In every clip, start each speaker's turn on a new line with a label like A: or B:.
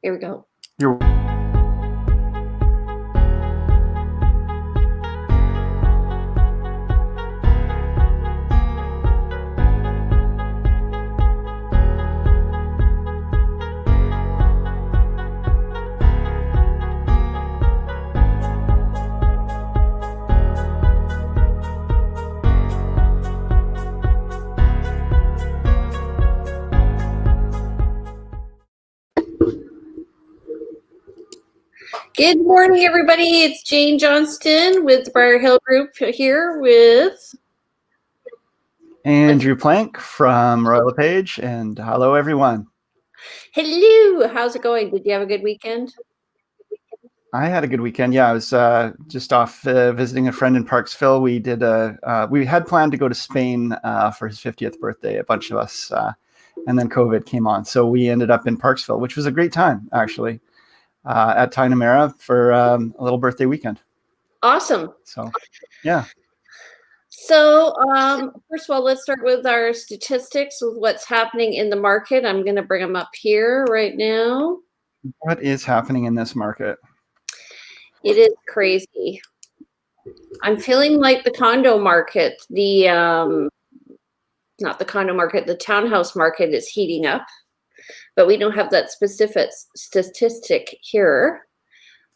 A: Here we go.
B: You're
A: Good morning, everybody. It's Jane Johnston with the Briar Hill Group here with
B: Andrew Plank from Royal LePage, and hello, everyone.
A: Hello. How's it going? Did you have a good weekend?
B: I had a good weekend. Yeah, I was just off visiting a friend in Parksville. We had planned to go to Spain for his 50th birthday, a bunch of us, and then COVID came on, so we ended up in Parksville, which was a great time actually, at Tainamera for a little birthday weekend.
A: Awesome.
B: So, yeah.
A: So, first of all, let's start with our statistics with what's happening in the market. I'm going to bring them up here right now.
B: What is happening in this market?
A: It is crazy. I'm feeling like the condo market, not the condo market, the townhouse market is heating up, but we don't have that specific statistic here.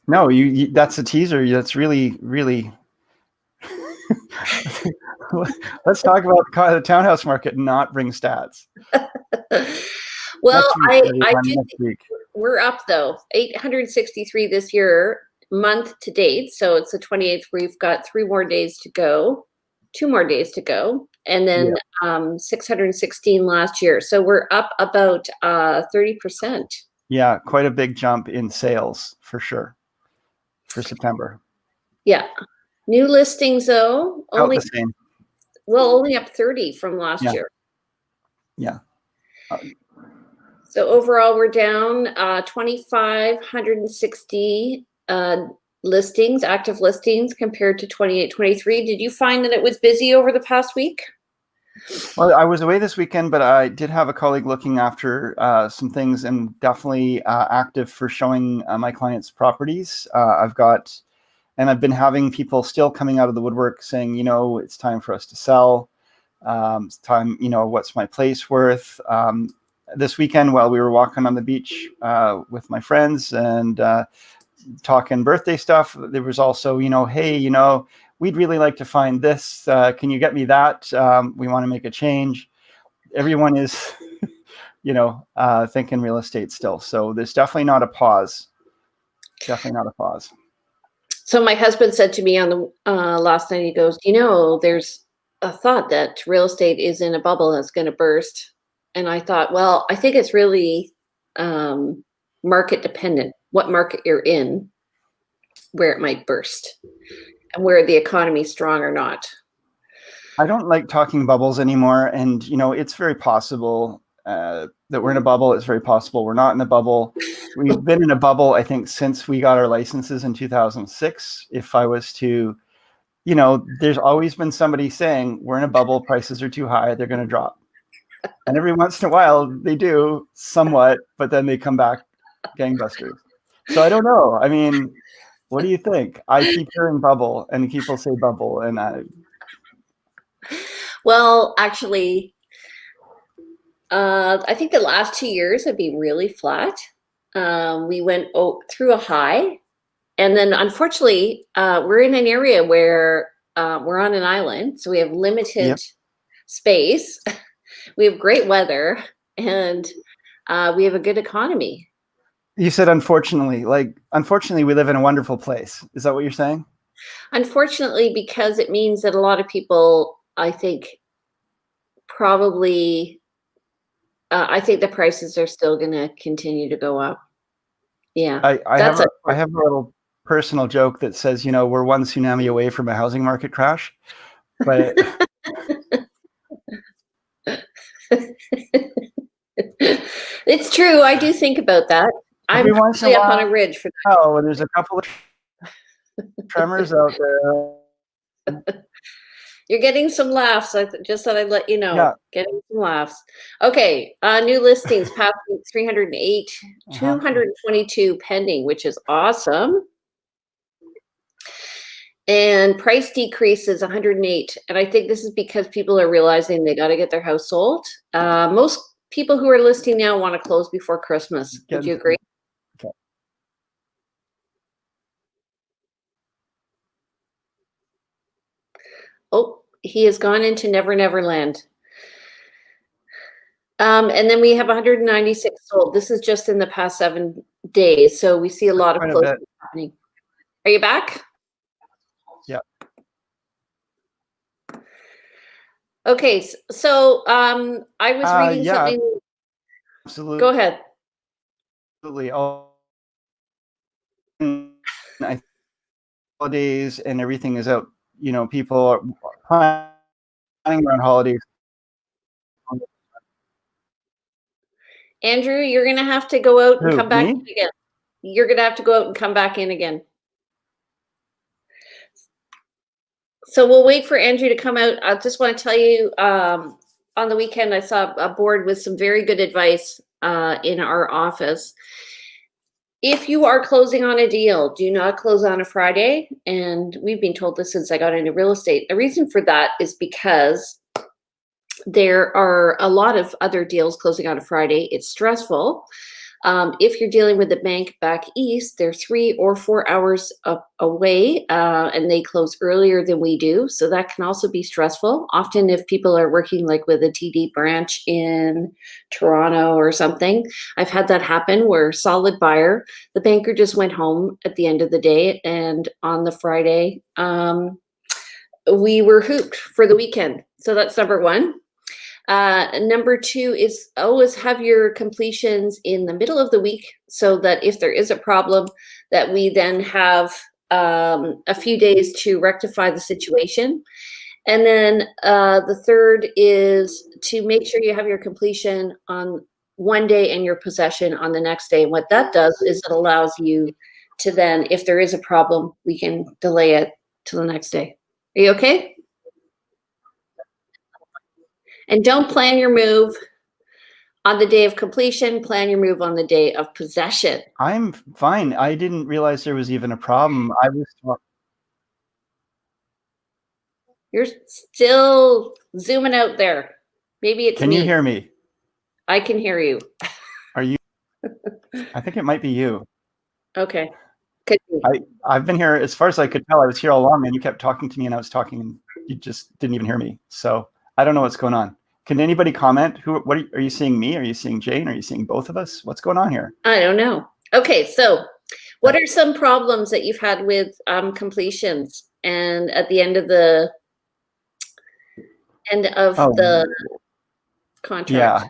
B: No, you that's a teaser. That's really, really. Let's talk about the townhouse market and not bring stats.
A: Well, I
B: do think
A: we're up though, 863 this year, month to date. So it's the 28th. We've got 3 more days to go, 2 more days to go, and then 616 last year. So we're up about 30%.
B: Yeah, quite a big jump in sales for sure for September.
A: Yeah. New listings though,
B: only the same.
A: Well, only up 30 from last year.
B: Yeah.
A: So overall, we're down 2,560 listings, active listings compared to 28-23. Did you find that it was busy over the past week?
B: Well, I was away this weekend, but I did have a colleague looking after some things and definitely active for showing my clients' properties. I've been having people still coming out of the woodwork saying, it's time for us to sell. It's time, what's my place worth? This weekend, while we were walking on the beach with my friends and talking birthday stuff, there was also, hey, we'd really like to find this. Can you get me that? We want to make a change. Everyone is, thinking real estate still. So there's definitely not a pause. Definitely not a pause.
A: So my husband said to me on the last night, he goes, there's a thought that real estate is in a bubble that's going to burst. And I thought, well, I think it's really market dependent, what market you're in, where it might burst, and where the economy's strong or not.
B: I don't like talking bubbles anymore. And, it's very possible that we're in a bubble. It's very possible we're not in a bubble. We've been in a bubble, I think, since we got our licenses in 2006. If I was to, there's always been somebody saying we're in a bubble, prices are too high, they're going to drop. And every once in a while they do somewhat, but then they come back gangbusters. So I don't know. I mean, what do you think? I keep hearing bubble and people say bubble, and
A: well, actually, I think the last 2 years have been really flat. We went through a high, and then unfortunately, we're in an area where we're on an island, so we have limited space. We have great weather, and we have a good economy.
B: You said unfortunately. Unfortunately, we live in a wonderful place. Is that what you're saying?
A: Unfortunately, because it means that a lot of people, I think, probably, I think the prices are still going to continue to go up. Yeah.
B: I have a little personal joke that says, we're one tsunami away from a housing market crash. But
A: it's true. I do think about that. I'm actually up on a ridge for that.
B: Oh, there's a couple of tremors out there.
A: You're getting some laughs. I just thought I'd let you know.
B: Yeah.
A: Getting some laughs. Okay, new listings past 308,
B: Uh-huh.
A: 222 pending, which is awesome. And price decrease is 108. And I think this is because people are realizing they got to get their house sold. Most people who are listing now want to close before Christmas. Would you agree?
B: Okay.
A: Oh, he has gone into Never Never Land. And then we have 196 sold. This is just in the past 7 days. So we see a lot of
B: Quite a
A: closings
B: bit.
A: happening. Are you back?
B: Yeah.
A: Okay. So I was reading
B: Yeah,
A: something. Go
B: absolutely.
A: ahead.
B: I holidays and everything is out. People are planning around holidays.
A: Andrew, you're going to have to go out and
B: Who,
A: come back
B: me?
A: in again. You're going to have to go out and come back in again. So we'll wait for Andrew to come out. I just want to tell you, on the weekend, I saw a board with some very good advice in our office. If you are closing on a deal, do not close on a Friday. And we've been told this since I got into real estate. The reason for that is because there are a lot of other deals closing on a Friday. It's stressful. If you're dealing with a bank back east, they're 3 or 4 hours away, and they close earlier than we do. So that can also be stressful. Often, if people are working like with a TD branch in Toronto or something, I've had that happen where solid buyer, the banker just went home at the end of the day, and on the Friday, we were hooped for the weekend. So that's number one. Number two is always have your completions in the middle of the week so that if there is a problem, that we then have a few days to rectify the situation. And then the third is to make sure you have your completion on one day and your possession on the next day. And what that does is it allows you to then, if there is a problem, we can delay it to the next day. Are you okay? And don't plan your move on the day of completion, plan your move on the day of possession.
B: I'm fine. I didn't realize there was even a problem.
A: You're still zooming out there. Maybe it's
B: Can you
A: me.
B: hear me?
A: I can hear you.
B: Are you? I think it might be you.
A: Okay. Could be.
B: I've been here as far as I could tell. I was here all along, and you kept talking to me, and I was talking, and you just didn't even hear me. So I don't know what's going on. Can anybody comment? What are you seeing? Me? Are you seeing Jane? Are you seeing both of us? What's going on here?
A: I don't know. Okay, so what are some problems that you've had with completions and at the end of the
B: Oh,
A: contract?
B: yeah.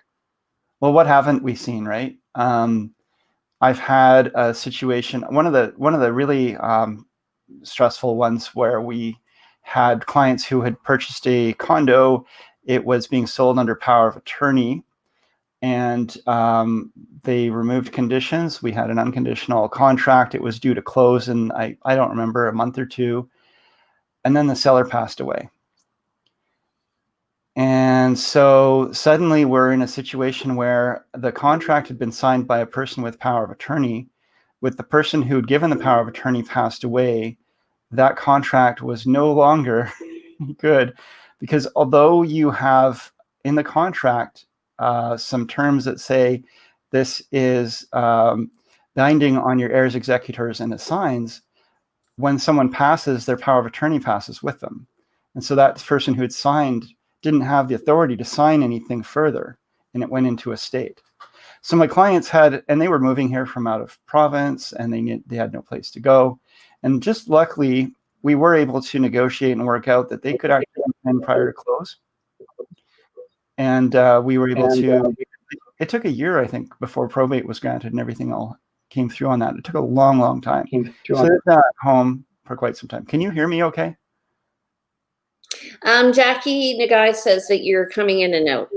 B: Well, what haven't we seen, right? I've had a situation. One of the really stressful ones where we had clients who had purchased a condo. It was being sold under power of attorney, and they removed conditions. We had an unconditional contract. It was due to close in, I don't remember, a month or two. And then the seller passed away. And so suddenly we're in a situation where the contract had been signed by a person with power of attorney. With the person who'd given the power of attorney passed away, that contract was no longer good, because although you have in the contract some terms that say this is binding on your heirs, executors, and assigns, when someone passes, their power of attorney passes with them. And so that person who had signed didn't have the authority to sign anything further, and it went into a state. So my clients and they were moving here from out of province, and they had no place to go. And just luckily, we were able to negotiate and work out that they could actually come in prior to close. And we were able to, it took a year, I think, before probate was granted and everything all came through on that. It took a long, long time. So they're at home for quite some time. Can you hear me okay?
A: Jackie Nagai says that you're coming in and out,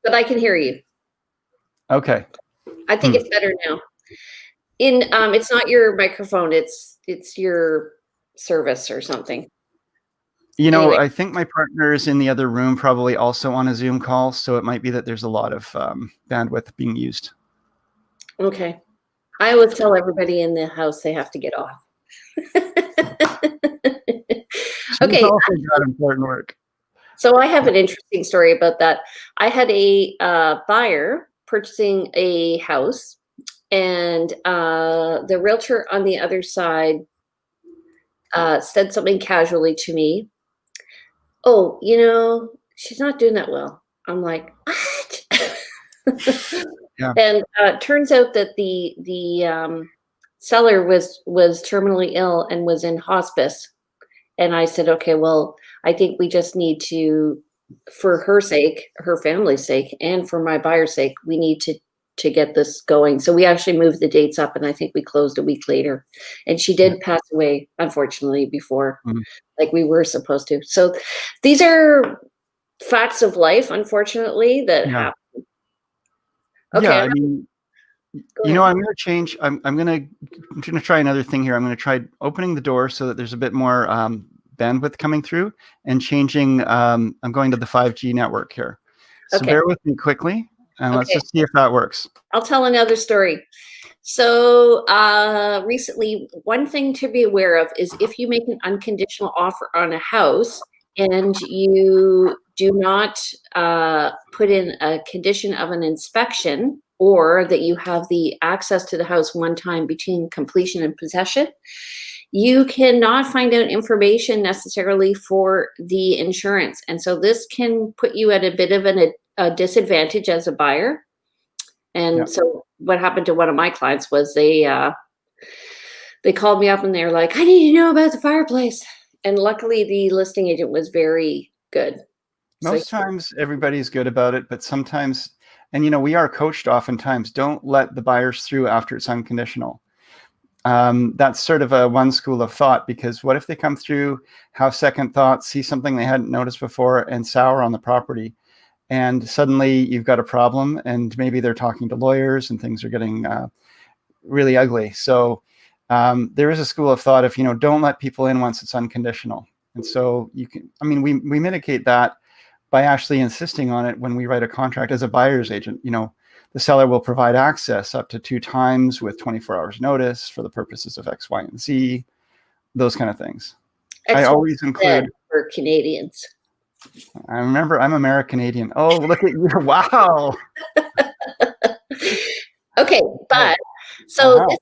A: but I can hear you.
B: Okay.
A: I think it's better now. It's not your microphone, it's your service or something. Anyway,
B: I think my partner is in the other room, probably also on a Zoom call. So it might be that there's a lot of bandwidth being used.
A: okay. I always tell everybody in the house they have to get off.
B: She's
A: Okay,
B: also got important work.
A: so I have an interesting story about that. I had a buyer purchasing a house, and the realtor on the other side said something casually to me. Oh, she's not doing that well. I'm like, what?
B: Yeah.
A: And turns out that the seller was terminally ill and was in hospice. And I said, okay, well, I think we just need to, for her sake, her family's sake, and for my buyer's sake, we need to get this going. So we actually moved the dates up, and I think we closed a week later. And she
B: Yeah.
A: did pass away, unfortunately, before,
B: Mhm.
A: like we were supposed to. So these are facts of life, unfortunately, that
B: Yeah.
A: happen.
B: Yeah.
A: Okay,
B: I mean,
A: go ahead.
B: I'm going to change. I'm going to try another thing here. I'm going to try opening the door so that there's a bit more bandwidth coming through and changing. I'm going to the 5G network here. So
A: Okay,
B: bear with me quickly and let's
A: okay.
B: just see if that works.
A: I'll tell another story. So recently, one thing to be aware of is if you make an unconditional offer on a house and you do not put in a condition of an inspection, or that you have the access to the house one time between completion and possession, you cannot find out information necessarily for the insurance. And so this can put you at a bit of a disadvantage as a buyer.
B: Yeah.
A: And so what happened to one of my clients was they called me up and they're like, I need to know about the fireplace. And luckily the listing agent was very good. So
B: Most times everybody's good about it, but sometimes, and we are coached oftentimes, don't let the buyers through after it's unconditional. That's sort of a one school of thought, because what if they come through, have second thoughts, see something they hadn't noticed before, and sour on the property, and suddenly you've got a problem, and maybe they're talking to lawyers and things are getting really ugly. So there is a school of thought if, don't let people in once it's unconditional. And so we mitigate that by actually insisting on it when we write a contract as a buyer's agent. The seller will provide access up to 2 times with 24 hours notice for the purposes of X, Y, and Z, those kind of things. I
A: X, Y,
B: always
A: Z
B: include,
A: for Canadians.
B: I remember I'm American-Canadian. Oh, look at you. Wow.
A: Okay,
B: Okay.
A: but so
B: Uh-huh.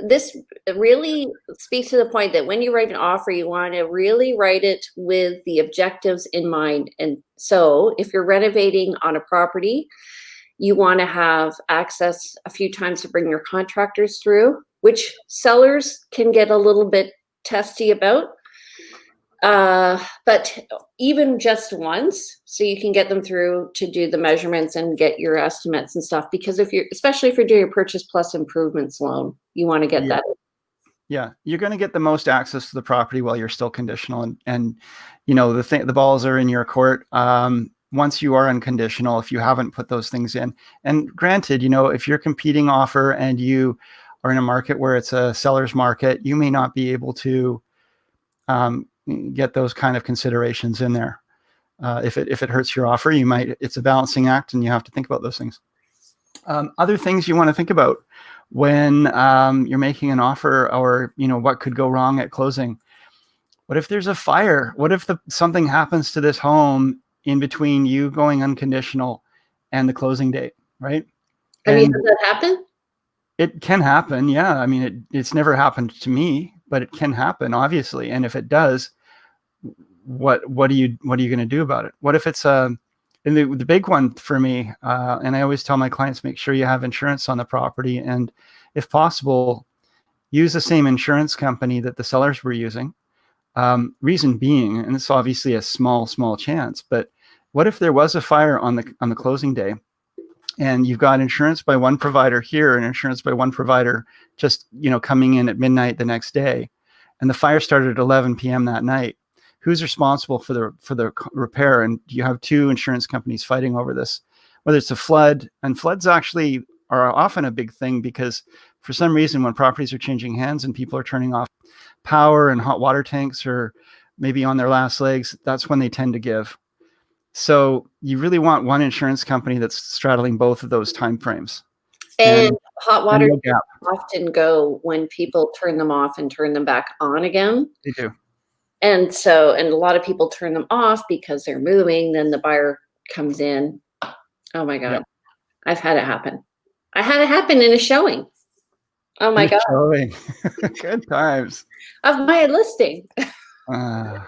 A: this really speaks to the point that when you write an offer, you want to really write it with the objectives in mind. And so if you're renovating on a property, you want to have access a few times to bring your contractors through, which sellers can get a little bit testy about. But even just once, so you can get them through to do the measurements and get your estimates and stuff. Because especially if you're doing a purchase plus improvements loan, you want to get
B: Yeah.
A: that.
B: Yeah, you're going to get the most access to the property while you're still conditional, and the balls are in your court. Once you are unconditional, if you haven't put those things in, and granted, if you're competing offer and you are in a market where it's a seller's market, you may not be able to get those kind of considerations in there. If it hurts your offer, it's a balancing act, and you have to think about those things. Other things you want to think about when you're making an offer, or what could go wrong at closing. What if there's a fire? What if something happens to this home in between you going unconditional and the closing date, right?
A: Have you
B: And
A: had that happen?
B: it can happen. Yeah. I mean, it's never happened to me, but it can happen, obviously. And if it does, what are you going to do about it? What if it's and the big one for me, and I always tell my clients, make sure you have insurance on the property, and if possible, use the same insurance company that the sellers were using. Reason being, and it's obviously a small chance, but what if there was a fire on the closing day, and you've got insurance by one provider here and insurance by one provider just coming in at midnight the next day, and the fire started at 11 p.m. that night? Who's responsible for the repair? And you have 2 insurance companies fighting over this, whether it's a flood. And floods actually are often a big thing, because for some reason, when properties are changing hands and people are turning off power and hot water tanks are maybe on their last legs, that's when they tend to give. So you really want one insurance company that's straddling both of those time frames.
A: And hot water
B: no gap.
A: often go when people turn them off and turn them back on again.
B: They do.
A: And a lot of people turn them off because they're moving. Then the buyer comes in. Oh my God.
B: Yep.
A: I've had it happen. I had it happen in a showing. Oh my God.
B: Showing. Good times.
A: Of my listing.
B: Uh,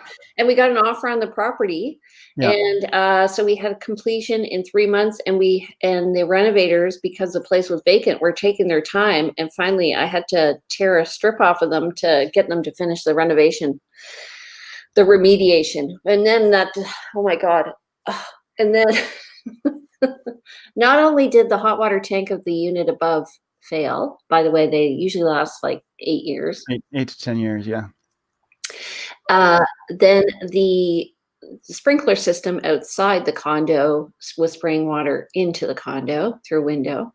A: And we got an offer on the property.
B: Yeah.
A: And so we had completion in 3 months, and the renovators, because the place was vacant, were taking their time. And finally I had to tear a strip off of them to get them to finish the renovation, the remediation. And then oh my God. And then not only did the hot water tank of the unit above fail, by the way, they usually last like 8 years.
B: 8 to 10 years, yeah.
A: Then the sprinkler system outside the condo was spraying water into the condo through a window.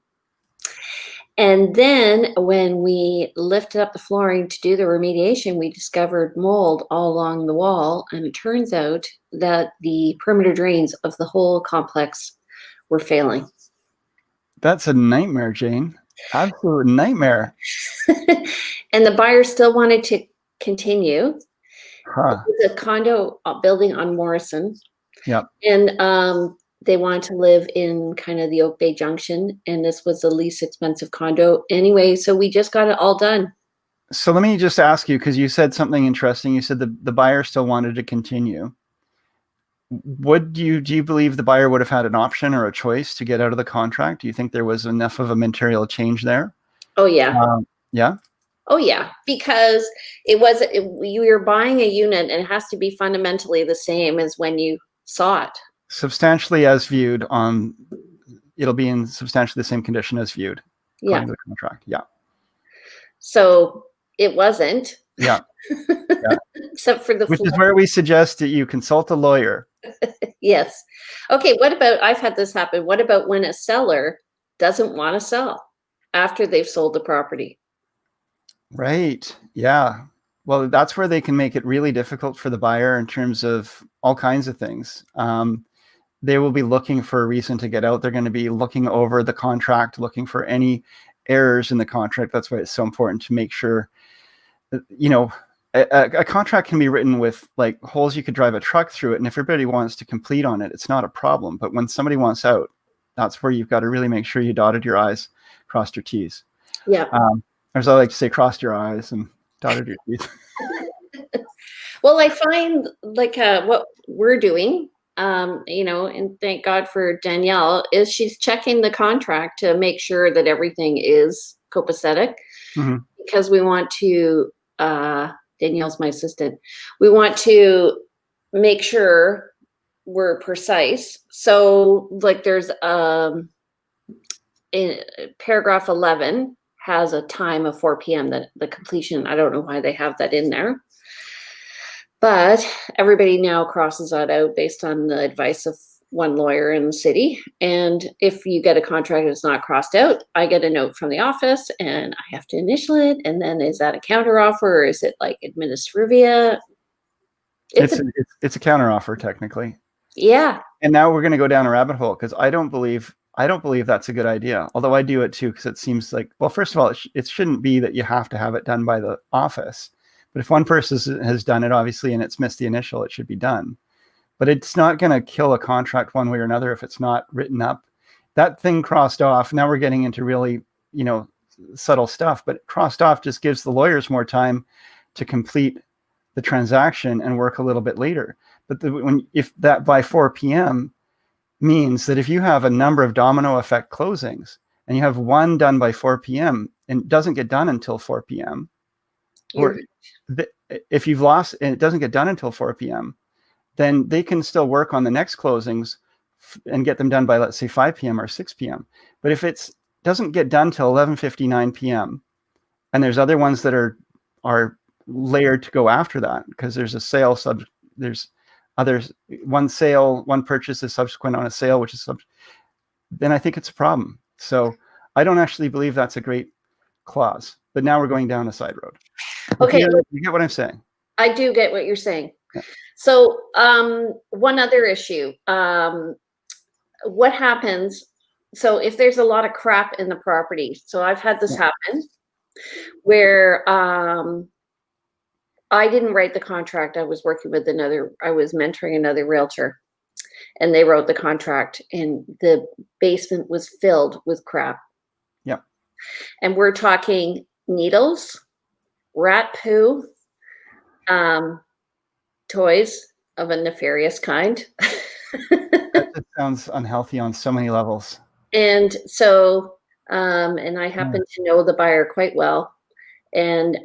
A: And then when we lifted up the flooring to do the remediation, we discovered mold all along the wall. And it turns out that the perimeter drains of the whole complex were failing.
B: That's a nightmare, Jane. Absolute nightmare.
A: And the buyer still wanted to continue.
B: Huh.
A: It was a condo building on Morrison.
B: Yep.
A: And they wanted to live in kind of the Oak Bay Junction, and this was the least expensive condo anyway. So we just got it all done.
B: So let me just ask you, because you said something interesting. You said the buyer still wanted to continue. Do you believe the buyer would have had an option or a choice to get out of the contract? Do you think there was enough of a material change there?
A: Oh yeah.
B: Yeah.
A: Oh yeah, because you were buying a unit, and it has to be fundamentally the same as when you saw it.
B: Substantially as viewed it'll be in substantially the same condition as viewed.
A: Yeah.
B: According to the contract. Yeah.
A: So it wasn't.
B: Yeah. Yeah.
A: Except for the
B: Which is where we suggest that you consult a lawyer.
A: Yes. Okay, I've had this happen. What about when a seller doesn't want to sell after they've sold the property?
B: Right. Yeah. Well, that's where they can make it really difficult for the buyer in terms of all kinds of things. They will be looking for a reason to get out. They're going to be looking over the contract, looking for any errors in the contract. That's why it's so important to make sure, a contract can be written with like holes you could drive a truck through it. And if everybody wants to complete on it, it's not a problem. But when somebody wants out, that's where you've got to really make sure you dotted your I's, crossed your T's.
A: Yeah.
B: As I like to say, crossed your I's and dotted your T's.
A: Well, I find like what we're doing, and thank God for Danielle, is she's checking the contract to make sure that everything is copacetic. Mm-hmm. Because we want to, Danielle's my assistant, we want to make sure we're precise. So like there's in paragraph 11 has a time of 4 p.m. that the completion. I don't know why they have that in there. But everybody now crosses that out based on the advice of one lawyer in the city. And if you get a contract that's not crossed out, I get a note from the office and I have to initial it. And then is that a counteroffer or is it like administrivia?
B: It's a counteroffer technically.
A: Yeah.
B: And now we're going to go down a rabbit hole because I don't believe that's a good idea. Although I do it too, because it seems like, well, first of all, it shouldn't be that you have to have it done by the office. But if one person has done it, obviously, and it's missed the initial, it should be done. But it's not going to kill a contract one way or another if it's not written up. That thing crossed off. Now we're getting into really, subtle stuff. But crossed off just gives the lawyers more time to complete the transaction and work a little bit later. But if that by 4 p.m. means that if you have a number of domino effect closings and you have one done by 4 p.m. and it doesn't get done until 4 p.m., or if you've lost and it doesn't get done until 4 p.m., then they can still work on the next closings and get them done by, let's say, 5 p.m. or 6 p.m. But if it doesn't get done till 11:59 p.m., and there's other ones that are layered to go after that because there's a sale there's others, one purchase is subsequent on a sale, which is then I think it's a problem. So I don't actually believe that's a great clause. But now we're going down a side road.
A: Okay.
B: You get what I'm saying?
A: I do get what you're saying.
B: Yeah.
A: So, one other issue. What happens? So, if there's a lot of crap in the property, so I've had this
B: Yeah.
A: happen where I didn't write the contract. I was working with I was mentoring another realtor, and they wrote the contract, and the basement was filled with crap.
B: Yeah.
A: And we're talking needles, rat poo, um, toys of a nefarious kind.
B: That just sounds unhealthy on so many levels.
A: And so, and I
B: Yeah.
A: happen to know the buyer quite well. And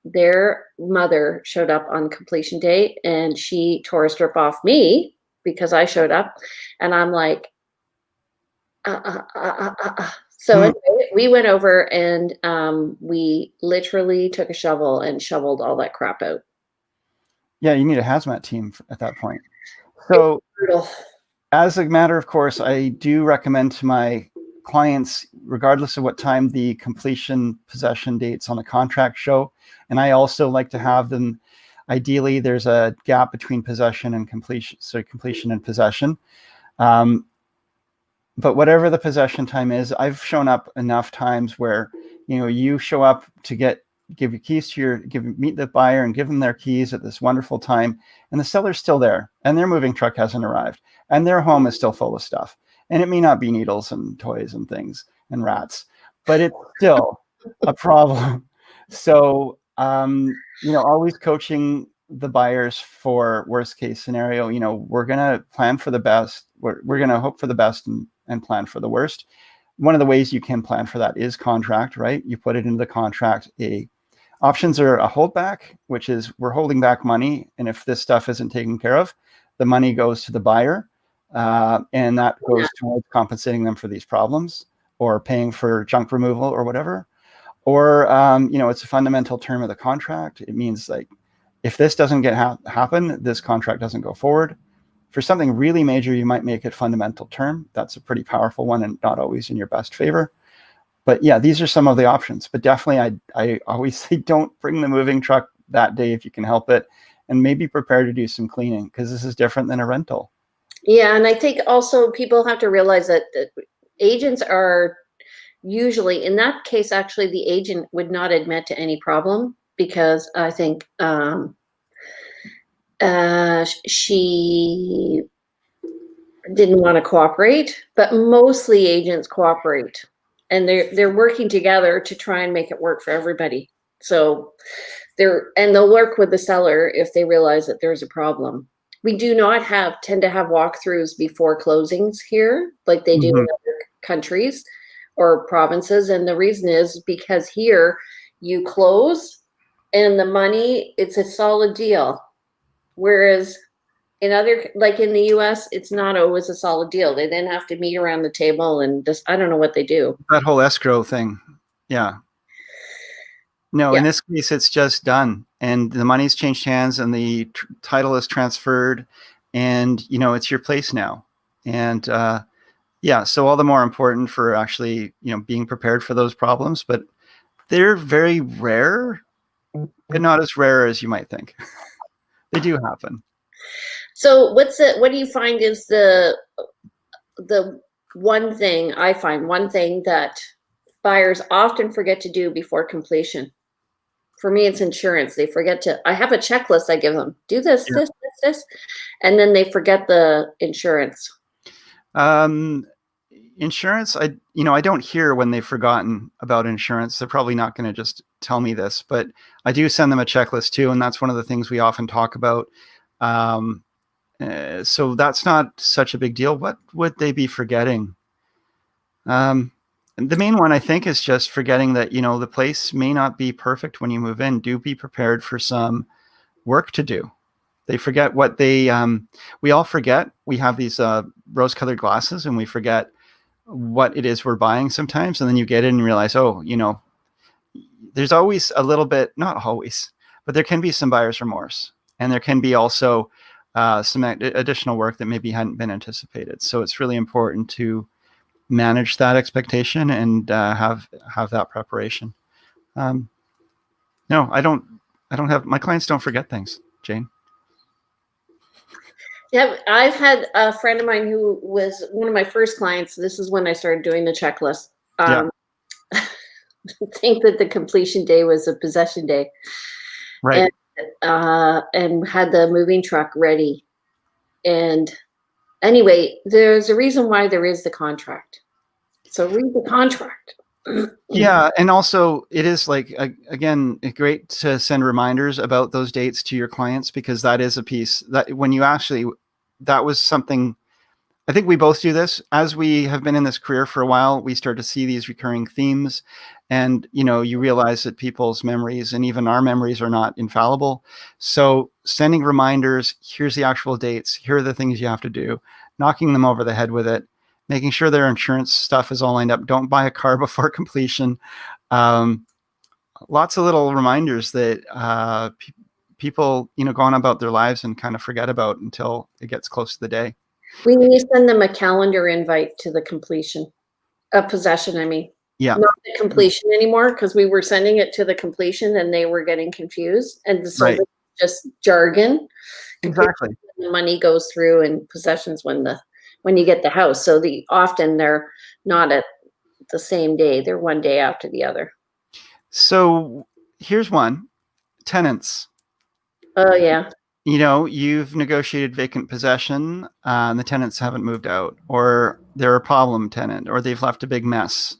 A: their mother showed up on completion date and she tore a strip off me because I showed up. And I'm like, So
B: Hmm.
A: anyway, we went over and we literally took a shovel and shoveled all that crap out.
B: Yeah, you need a hazmat team at that point.
A: It was
B: So,
A: brutal.
B: as a matter of course, I do recommend to my clients, regardless of what time the completion possession dates on the contract show, and I also like to have them, ideally, there's a gap between possession and completion, so completion and possession. Um, but whatever the possession time is, I've shown up enough times where, you show up to give your keys to meet the buyer and give them their keys at this wonderful time, and the seller's still there, and their moving truck hasn't arrived, and their home is still full of stuff. And it may not be needles and toys and things and rats, but it's still a problem. So, always coaching the buyers for worst case scenario. We're going to plan for the best. We're going to hope for the best and plan for the worst. One of the ways you can plan for that is contract, right? You put it into the contract. Options are a holdback, which is we're holding back money, and if this stuff isn't taken care of, the money goes to the buyer, and that goes towards compensating them for these problems or paying for junk removal or whatever. Or it's a fundamental term of the contract. It means, like, if this doesn't happen, this contract doesn't go forward. For something really major, you might make it fundamental term. That's a pretty powerful one and not always in your best favor. But yeah, these are some of the options. But definitely, I always say don't bring the moving truck that day if you can help it, and maybe prepare to do some cleaning, because this is different than a rental.
A: Yeah, and I think also people have to realize that agents are usually, in that case, actually, the agent would not admit to any problem because I think she didn't want to cooperate, but mostly agents cooperate, and they're working together to try and make it work for everybody. So they'll work with the seller if they realize that there's a problem. We do not tend to have walkthroughs before closings here, like they do in
B: Mm-hmm.
A: other countries or provinces, and the reason is because here you close and the money, it's a solid deal, whereas in other, like in the US, it's not always a solid deal. They then have to meet around the table and just, I don't know what they do.
B: That whole escrow thing. Yeah. No, in
A: Yeah.
B: this case, it's just done, and the money's changed hands, and the title is transferred, and it's your place now. And yeah, so all the more important for actually being prepared for those problems, but they're very rare, but not as rare as you might think. They do happen.
A: So what do you find is the one thing I find, one thing that buyers often forget to do before completion? For me, it's insurance. They forget to, I have a checklist I give them. Do this,
B: Yeah.
A: this, and then they forget the insurance.
B: Um, Insurance, I don't hear when they've forgotten about insurance. They're probably not going to just tell me this, but I do send them a checklist too, and that's one of the things we often talk about. Um, so that's not such a big deal. What would they be forgetting? The main one, I think, is just forgetting that the place may not be perfect when you move in. Do be prepared for some work to do. They forget what we all forget. We have these rose-colored glasses, and we forget what it is we're buying sometimes. And then you get in and realize, oh, there's always a little bit, not always, but there can be some buyer's remorse. And there can be also some additional work that maybe hadn't been anticipated. So it's really important to manage that expectation and have that preparation. No, I don't have, my clients don't forget things, Jane.
A: Yeah, I've had a friend of mine who was one of my first clients. This is when I started doing the checklist.
B: Yeah,
A: Think that the completion day was a possession day,
B: right.
A: and and had the moving truck ready. And anyway, there's a reason why there is the contract. So read the contract.
B: Yeah, and also it is like again great to send reminders about those dates to your clients, because that is a piece that when you actually, that was something, I think we both do this as we have been in this career for a while. We start to see these recurring themes, and you realize that people's memories and even our memories are not infallible. So sending reminders, here's the actual dates, here are the things you have to do, knocking them over the head with it, making sure their insurance stuff is all lined up. Don't buy a car before completion. Um, Lots of little reminders that people go on about their lives and kind of forget about until it gets close to the day.
A: We need to send them a calendar invite to the completion, a possession, I mean,
B: Yeah,
A: not the completion anymore, because we were sending it to the completion and they were getting confused. And so
B: right.
A: this is just jargon. Completion
B: Exactly.
A: when the money goes through, and possessions when you get the house. So often they're not at the same day. They're one day after the other.
B: So here's one. Tenants.
A: Oh yeah.
B: You've negotiated vacant possession, and the tenants haven't moved out, or they're a problem tenant, or they've left a big mess.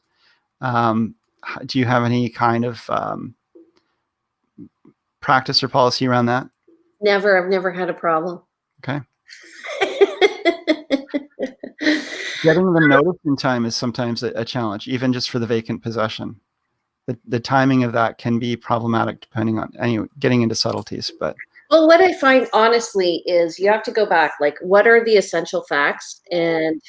B: Um, do you have any kind of practice or policy around that?
A: Never. I've never had a problem.
B: Okay. Getting them noticed in time is sometimes a challenge, even just for the vacant possession. The timing of that can be problematic depending on, anyway, getting into subtleties, but
A: Well, what I find honestly is you have to go back, like, what are the essential facts? And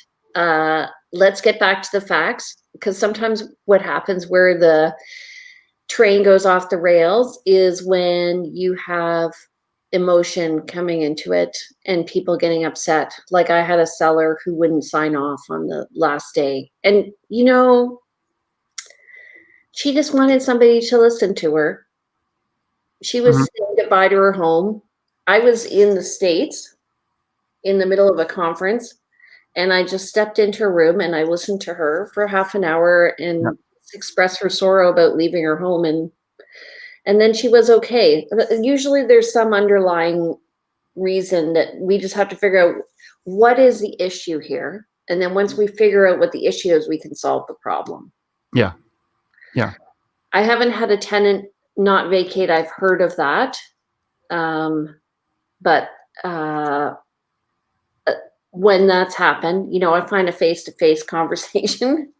A: let's get back to the facts, because sometimes what happens where the train goes off the rails is when you have emotion coming into it and people getting upset. Like, I had a seller who wouldn't sign off on the last day. And, she just wanted somebody to listen to her. She was
B: Mhm.
A: saying goodbye to her home. I was in the States in the middle of a conference, and I just stepped into her room and I listened to her for half an hour
B: Yeah.
A: and express her sorrow about leaving her home, and then she was okay. Usually there's some underlying reason that we just have to figure out what is the issue here. And then once we figure out what the issue is, we can solve the problem.
B: Yeah. Yeah.
A: I haven't had a tenant not vacate. I've heard of that. But when that's happened, I find a face-to-face conversation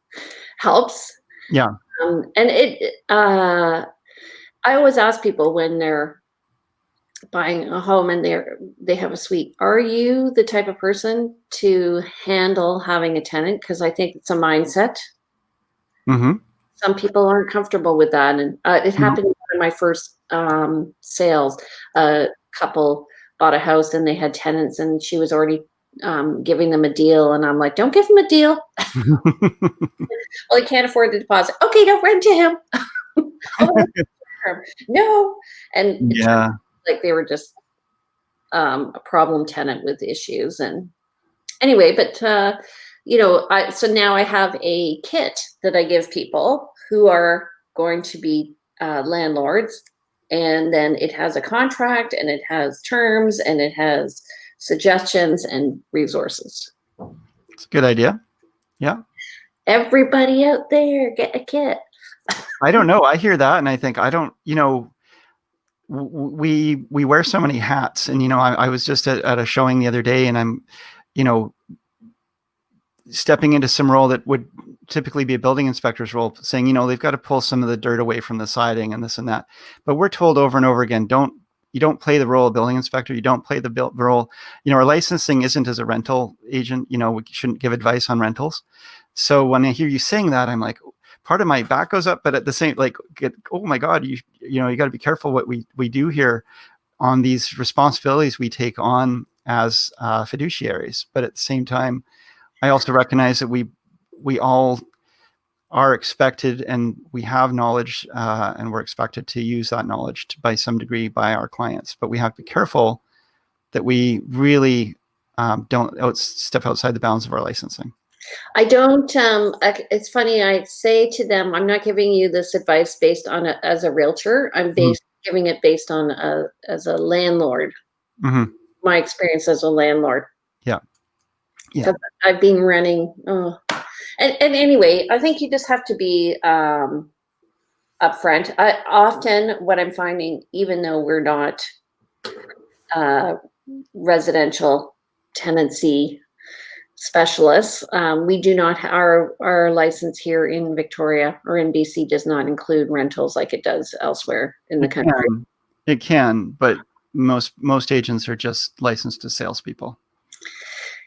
A: helps.
B: Yeah.
A: And I always ask people when they're buying a home and they have a suite, are you the type of person to handle having a tenant? Because I think it's a mindset.
B: Mm-hmm.
A: Some people aren't comfortable with that, and it
B: Mm-hmm.
A: happened in my first sales. A couple bought a house and they had tenants, and she was already giving them a deal, and I'm like, don't give them a deal. Well, he can't afford the deposit. Okay, don't rent to him. Oh, no. And it turned
B: Yeah.
A: out like they were just a problem tenant with issues. And anyway, but so now I have a kit that I give people who are going to be landlords, and then it has a contract and it has terms and it has suggestions and resources.
B: It's a good idea. Yeah.
A: Everybody out there, get a kit.
B: I don't know. I hear that and I think, I don't, we wear so many hats, and I was just at a showing the other day, and I'm you know stepping into some role that would typically be a building inspector's role, saying they've got to pull some of the dirt away from the siding and this and that, but we're told over and over again, you don't play the role of building inspector. You don't play the role. Our licensing isn't as a rental agent. We shouldn't give advice on rentals. So when I hear you saying that, I'm like, part of my back goes up, but at the same, oh my God, you got to be careful what we do here on these responsibilities we take on as fiduciaries. But at the same time, I also recognize that we all are expected, and we have knowledge, and we're expected to use that knowledge by some degree by our clients. But we have to be careful that we really don't step outside the bounds of our licensing.
A: I don't, it's funny, I say to them, I'm not giving you this advice based on as a realtor. I'm giving it based on as a landlord,
B: Mm-hmm.
A: my experience as a landlord.
B: Yeah. Yeah.
A: 'Cause I've been renting. And anyway, I think you just have to be upfront. What I'm finding, even though we're not uh, residential tenancy specialists, we do not our license here in Victoria or in BC does not include rentals like it does elsewhere in the country.
B: It can, but most agents are just licensed as salespeople.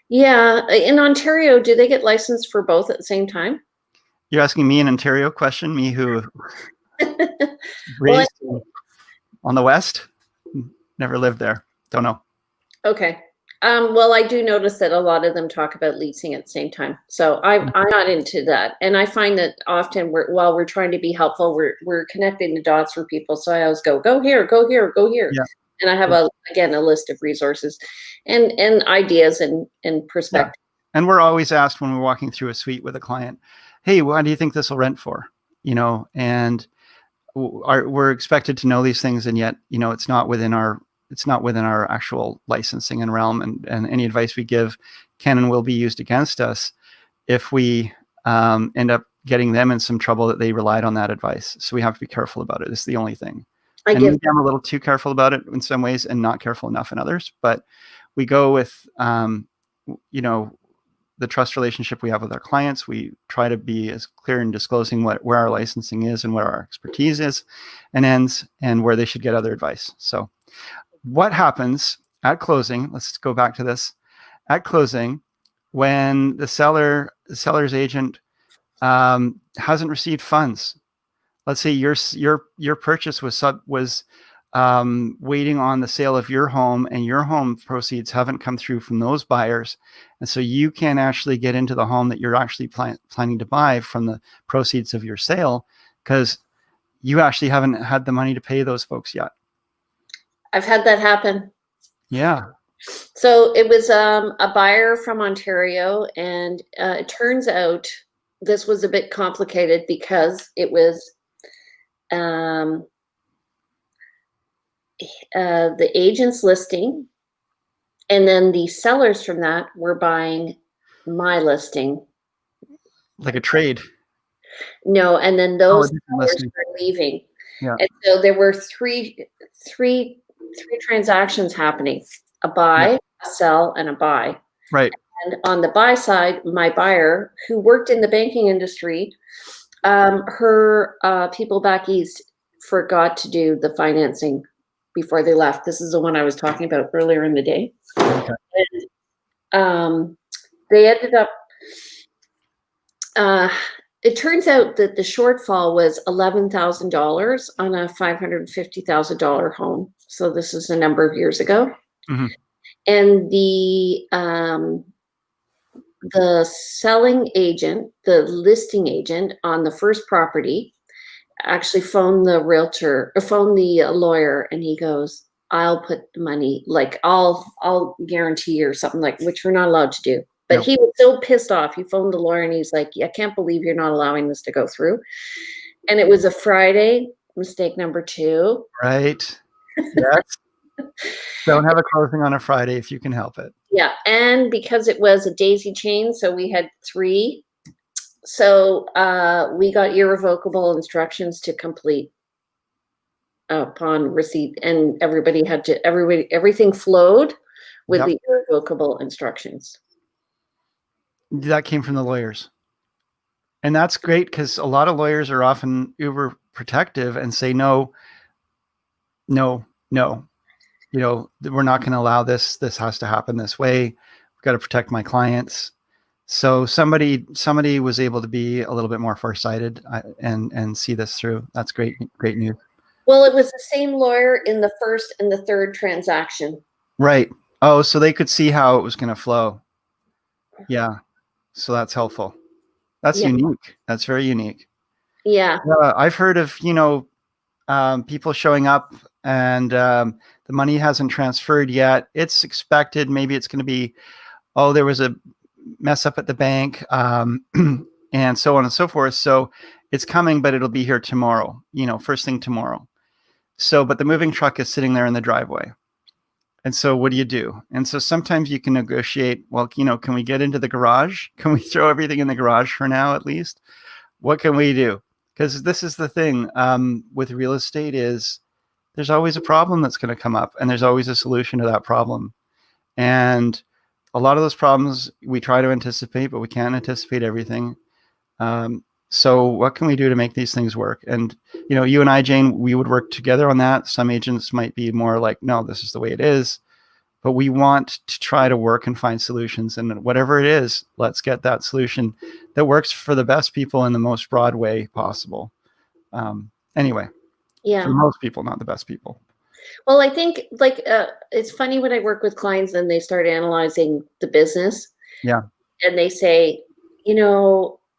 A: Yeah, in Ontario, do they get licensed for both at the same time?
B: You're asking me an Ontario question, me who
A: Well,
B: raised on the West, never lived there, don't know.
A: okay. Well, I do notice that a lot of them talk about leasing at the same time. So I'm not into that. And I find that often while we're trying to be helpful, we're connecting the dots for people. So I always go here, go here, go here.
B: Yeah.
A: And I have a list of resources and ideas and perspective.
B: Yeah. And we're always asked when we're walking through a suite with a client, hey, what do you think this will rent for? And we're expected to know these things, and yet, it's not within our actual licensing and realm, and any advice we give can and will be used against us if we end up getting them in some trouble that they relied on that advice. So we have to be careful about it. It's the only thing. Maybe I'm a little too careful about it in some ways and not careful enough in others, but we go with, the trust relationship we have with our clients. We try to be as clear in disclosing where our licensing is and where our expertise is and ends, and where they should get other advice. So what happens at closing? Let's go back to this. At closing, when the seller's agent hasn't received funds, let's say your purchase was waiting on the sale of your home, and your home proceeds haven't come through from those buyers, and so you can't actually get into the home that you're actually planning to buy from the proceeds of your sale because you actually haven't had the money to pay those folks yet.
A: I've had that happen.
B: Yeah.
A: So it was a buyer from Ontario, and it turns out this was a bit complicated because it was the agent's listing, and then the sellers from that were buying my listing.
B: Like a trade.
A: No, and then those sellers were leaving.
B: Yeah.
A: And so there were three transactions happening: a buy, a sell, and a buy.
B: Right.
A: And on the buy side, my buyer, who worked in the banking industry, her people back east forgot to do the financing before they left. This is the one I was talking about earlier in the day.
B: Okay.
A: And, they ended up, it turns out that the shortfall was $11,000 on a $550,000 home. So this is a number of years ago.
B: Mm-hmm.
A: And the selling agent, the listing agent on the first property, actually phoned the lawyer, and he goes, I'll put the money, like I'll guarantee or something, like, which we're not allowed to do. But he was so pissed off. He phoned the lawyer and he's like, I can't believe you're not allowing this to go through. And it was a Friday, mistake number 2.
B: Right. Yes. Don't have a closing on a Friday if you can help it.
A: Yeah. And because it was a daisy chain, so we had 3. So we got irrevocable instructions to complete upon receipt, and everything flowed with the irrevocable instructions.
B: That came from the lawyers. And that's great, because a lot of lawyers are often uber protective and say, no, we're not going to allow this. This has to happen this way. We've got to protect my clients. So somebody was able to be a little bit more farsighted and see this through. That's great news.
A: Well, it was the same lawyer in the first and the third transaction.
B: Right. Oh, so they could see how it was going to flow. Yeah. So that's helpful. That's unique. That's very unique.
A: Yeah.
B: I've heard of, people showing up and the money hasn't transferred yet. It's expected. Maybe it's going to be, oh, there was a mess up at the bank, and so on and so forth. So it's coming, but it'll be here tomorrow, first thing tomorrow. So, but the moving truck is sitting there in the driveway. And so what do you do? And so sometimes you can negotiate, well, can we get into the garage? Can we throw everything in the garage for now, at least? What can we do? Because this is the thing with real estate is there's always a problem that's going to come up, and there's always a solution to that problem. And a lot of those problems we try to anticipate, but we can't anticipate everything. So what can we do to make these things work? And, you and I, Jane, we would work together on that. Some agents might be more like, no, this is the way it is. But we want to try to work and find solutions. And whatever it is, let's get that solution that works for the best people in the most broad way possible. Anyway, for most people, not the best people.
A: Well, I think it's funny when I work with clients and they start analyzing the business.
B: Yeah.
A: And they say,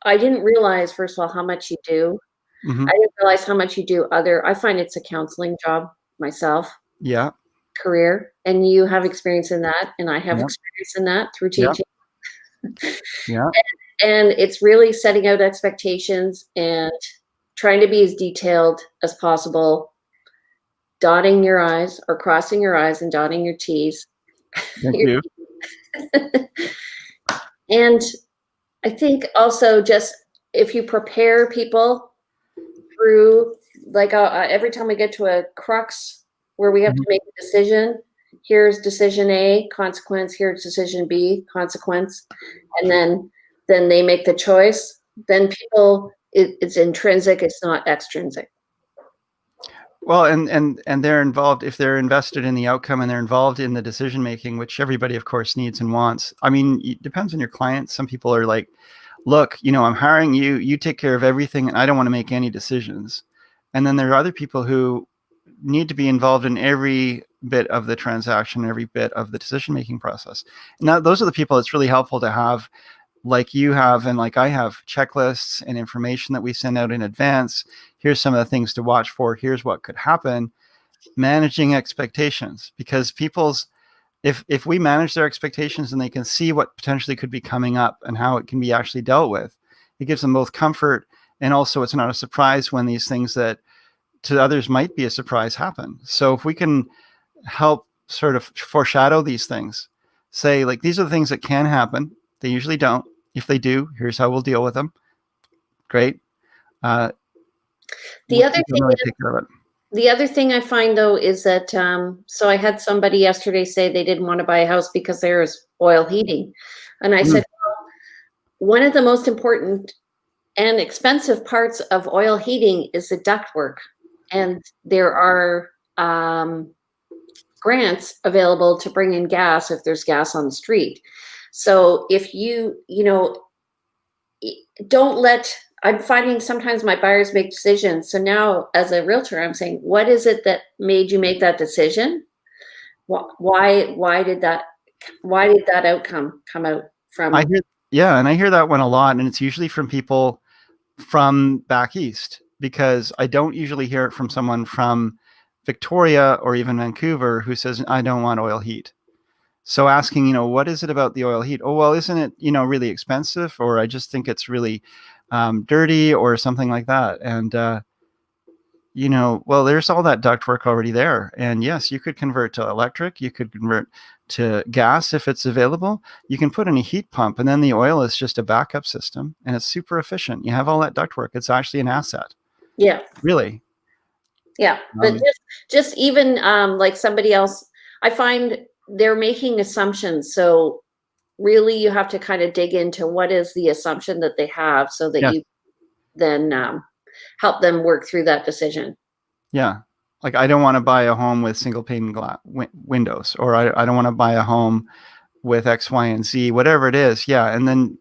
A: I didn't realize, first of all, how much you do.
B: Mm-hmm.
A: I didn't realize how much you do I find it's a counseling job myself.
B: Yeah.
A: Career. And you have experience in that. And I have experience in that through teaching.
B: Yeah.
A: And it's really setting out expectations and trying to be as detailed as possible, dotting your I's or crossing your I's and dotting your T's.
B: Thank you.
A: And I think also just if you prepare people through, every time we get to a crux where we have to make a decision, here's decision A, consequence, here's decision B, consequence, and then they make the choice, then people, it's intrinsic, it's not extrinsic.
B: Well, and they're involved, if they're invested in the outcome and they're involved in the decision making, which everybody, of course, needs and wants. I mean, it depends on your client. Some people are like, look, I'm hiring you, you take care of everything, and I don't want to make any decisions. And then there are other people who need to be involved in every bit of the transaction, every bit of the decision making process. And those are the people it's really helpful to have, like you have and like I have, checklists and information that we send out in advance. Here's some of the things to watch for. Here's what could happen. Managing expectations, because if we manage their expectations and they can see what potentially could be coming up and how it can be actually dealt with, it gives them both comfort, and also it's not a surprise when these things that to others might be a surprise happen. So if we can help sort of foreshadow these things, say like, these are the things that can happen. They usually don't. If they do, here's how we'll deal with them. Great.
A: The other thing I find, though, is that, so I had somebody yesterday say they didn't want to buy a house because there's oil heating. And I said, well, one of the most important and expensive parts of oil heating is the ductwork. And there are grants available to bring in gas if there's gas on the street. So if I'm finding sometimes my buyers make decisions. So now as a realtor, I'm saying, what is it that made you make that decision? Why did that outcome come out from?
B: And I hear that one a lot. And it's usually from people from back east, because I don't usually hear it from someone from Victoria or even Vancouver who says, I don't want oil heat. So asking, what is it about the oil heat? Oh, well, isn't it, really expensive? Or I just think it's really dirty or something like that. And, well, there's all that ductwork already there. And yes, you could convert to electric. You could convert to gas if it's available. You can put in a heat pump, and then the oil is just a backup system, and it's super efficient. You have all that ductwork. It's actually an asset.
A: Yeah.
B: Really.
A: Yeah. But just even like somebody else, I find they're making assumptions. So really you have to kind of dig into what is the assumption that they have so that you then help them work through that decision.
B: Yeah. Like, I don't want to buy a home with single pane windows, or I don't want to buy a home with X, Y, and Z, whatever it is. Yeah. And then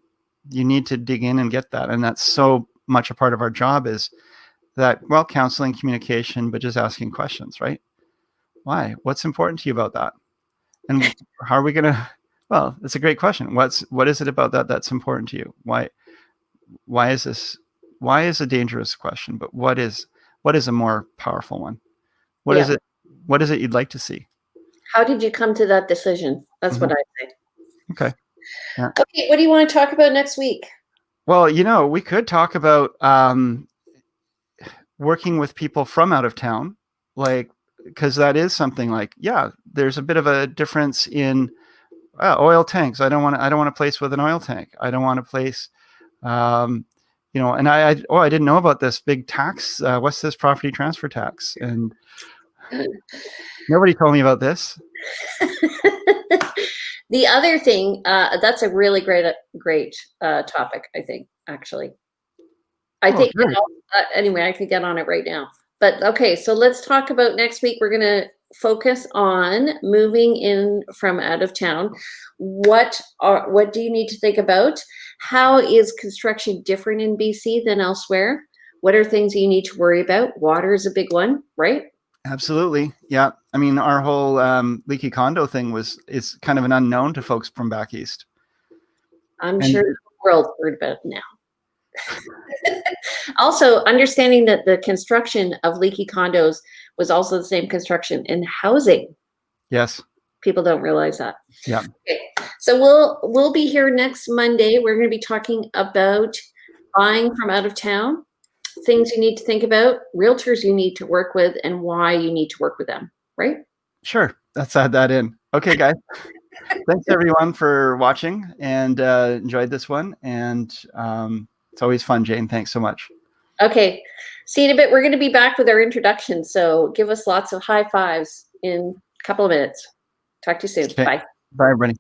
B: you need to dig in and get that. And that's so much a part of our job is that, well, counseling, communication, but just asking questions, right? Why? What's important to you about that? And how are we going to, well, it's a great question. What is it about that that's important to you? Why is this? Why is a dangerous question? But what is a more powerful one? What is it? What is it you'd like to see?
A: How did you come to that decision? That's what
B: Mhm.
A: I say.
B: Okay. Yeah.
A: Okay, what do you want to talk about next week?
B: Well, we could talk about working with people from out of town, like, because that is something like, yeah, there's a bit of a difference in oil tanks. I don't want a place with an oil tank. I don't want a place, um, and I didn't know about this big tax. What's this property transfer tax? And nobody told me about this.
A: The other thing, that's a really great topic, I think, actually. I
B: Oh,
A: think,
B: great.
A: anyway, I could get on it right now. But okay, so let's talk about next week. We're going to focus on moving in from out of town. What do you need to think about? How is construction different in BC than elsewhere? What are things you need to worry about? Water is a big one, right?
B: Absolutely. Yeah. I mean, our whole leaky condo thing is kind of an unknown to folks from back east.
A: I'm
B: And
A: sure the world's heard about it now. Also, understanding that the construction of leaky condos was also the same construction in housing.
B: yes.
A: People don't realize that.
B: Yeah.
A: Okay. So we'll be here next Monday. We're going to be talking about buying from out of town, things you need to think about, realtors you need to work with, and why you need to work with them, right?
B: Sure. Let's add that in. Okay, guys. Thanks everyone for watching and enjoyed this one. And it's always fun, Jane. Thanks so much.
A: Okay. See you in a bit. We're going to be back with our introduction. So give us lots of high fives in a couple of minutes. Talk to you soon.
B: Okay.
A: Bye.
B: Bye, everybody.